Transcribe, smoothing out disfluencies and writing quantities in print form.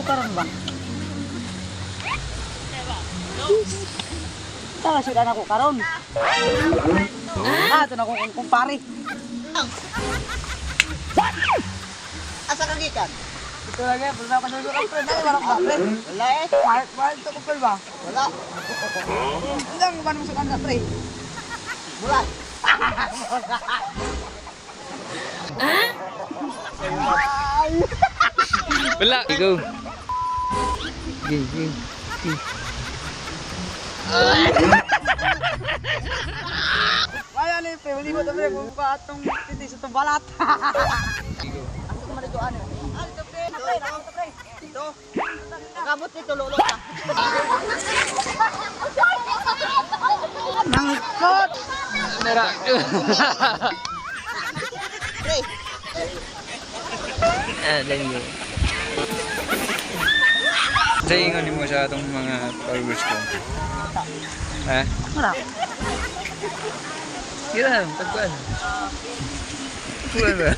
ko karon ba? Tara sudan ako karon. Ito na ko kumpare. Asa ka gikan? Ito lagi, pulsa ka sa sudan pre. Dali barang pre. Wala eh. Mahal to ko ba? Wala. Ilang ba mo sudan ka pre? Wala. Wala. Go. Game. Kaya ni pre, hindi mo to pre kung ka atong titis itong balat. Asa ka maliguan eh? Ito pre. Ito. Kamot nito lolo ka. Nangkot. Nara. Pre. Dahil mo. Sayingon mo sa atong mga followers ko. Ha? Wala. Kira, tagpuan. Tagpuan ba?